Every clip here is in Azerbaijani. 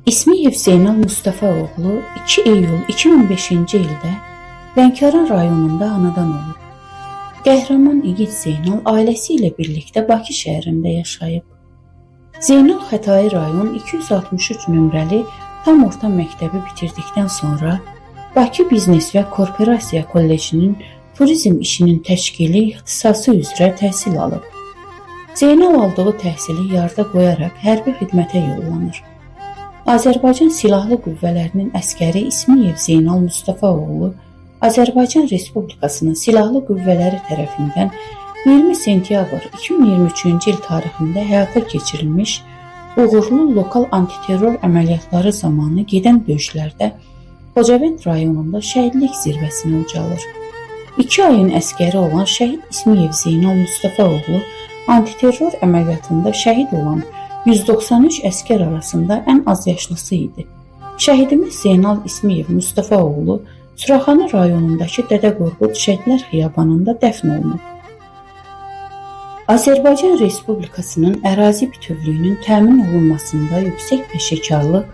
İsmiyev Zeynal Mustafaoğlu 2 iyul 2005-ci ildə Lənkəran rayonunda anadan olub. Qəhrəman İgid Zeynal ailəsi ilə birlikdə Bakı şəhərində yaşayıb. Zeynal Xətai rayon 263 nömrəli tam orta məktəbi bitirdikdən sonra Bakı Biznes və Korporasiya Kollecinin turizm işinin təşkili ixtisası üzrə təhsil alıb. Zeynal aldığı təhsili yarıda qoyaraq hərbi xidmətə yollanır. Azərbaycan Silahlı Qüvvələrinin əskəri İsmiyev Zeynal Mustafaoğlu Azərbaycan Respublikasının Silahlı Qüvvələri tərəfindən 20 sentyabr 2023-cü il tarixində həyata keçirilmiş uğurlu lokal antiterror əməliyyatları zamanı gedən döyüşlərdə Xocavənd rayonunda şəhidlik zirvəsinə ucalır. 2 ayın əskəri olan şəhid İsmiyev Zeynal Mustafaoğlu antiterror əməliyyatında şəhid olan 193 əskər arasında ən az yaşlısı idi. Şəhidimiz Zeynal İsmiyev Mustafaoğlu Suraxanı rayonundakı Dədə Qorqud Şəhidlər Xiyabanında dəfn olunub. Azərbaycan Respublikasının ərazi bütövlüyünün təmin olunmasında yüksək peşəkarlıq,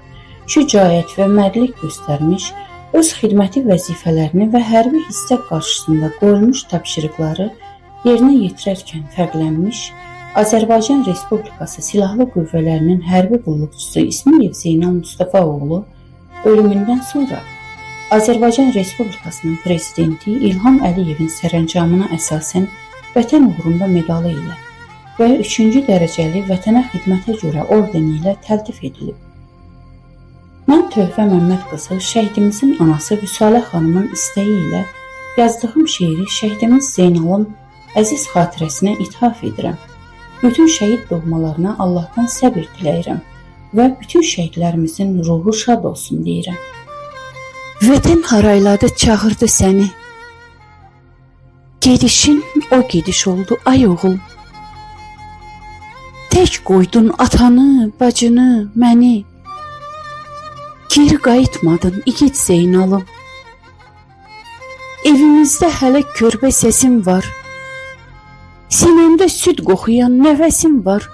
şücaət və mərdlik göstərmiş, öz xidməti vəzifələrini və hərbi hissə qarşısında qoyulmuş tapşırıqları yerinə yetirərkən fərqlənmiş, Azərbaycan Respublikası Silahlı Qüvvələrinin hərbi qulluqçusu İsmiyev Zeynal Mustafaoğlu ölümündən sonra Azərbaycan Respublikasının prezidenti İlham Əliyevin sərəncamına əsasən Vətən uğrunda medalı ilə və 3-cü dərəcəli vətənə xidmətə görə ordeni ilə təltif edilib. Mən Töhfə Məmməd qızı şəhidimizin anası Vüsalə xanımın istəyi ilə yazdığım şeiri şəhidimiz Zeynalın əziz xatirəsinə ithaf edirəm. Bütün şəhid doğmalarına Allahdan səbir diləyirəm və bütün şəhidlərimizin ruhu şad olsun deyirəm. Vətən harayladı, çağırdı səni. Gedişin o gediş oldu, ay oğul. Tək qoydun atanı, bacını, məni. Geri qayıtmadın, İgid Zeynalım. Evimizdə hələ körbə səsim var. Sinəmdə süd qoxuyan nəfəsim var.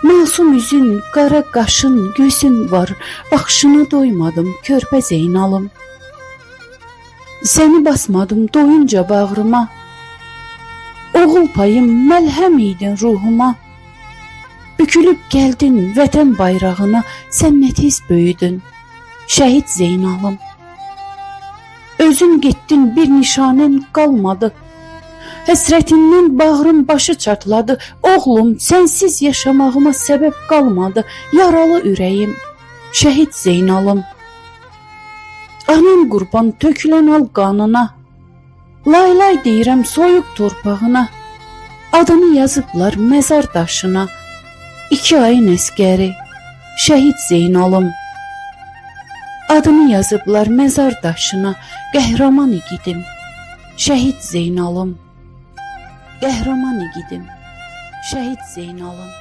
Masum üzün, qara qaşın, gözün var. Baxışına doymadım, körpə Zeynalım. Səni basmadım doyunca bağrıma. Oğul payım məlhəm idin ruhuma. Bükülüb gəldin vətən bayrağına, sən nə tez böyüdün, şəhid Zeynalım. Özün getdin, bir nişanən qalmadı. Həsrətindən bağrım başı çatladı. Oğlum, sənsiz yaşamağıma səbəb qalmadı. Yaralı ürəyim, şəhid Zeynalım. Anam qurban tökülən al qanına. Laylay deyirəm soyuq torpağına. Adını yazıblar məzar daşına. 2 ayın əskəri, şəhid Zeynalım. Adını yazıblar məzar daşına. Qəhrəman igidim, şəhid Zeynalım. Qəhrəman igidim, şəhid Zeynalım.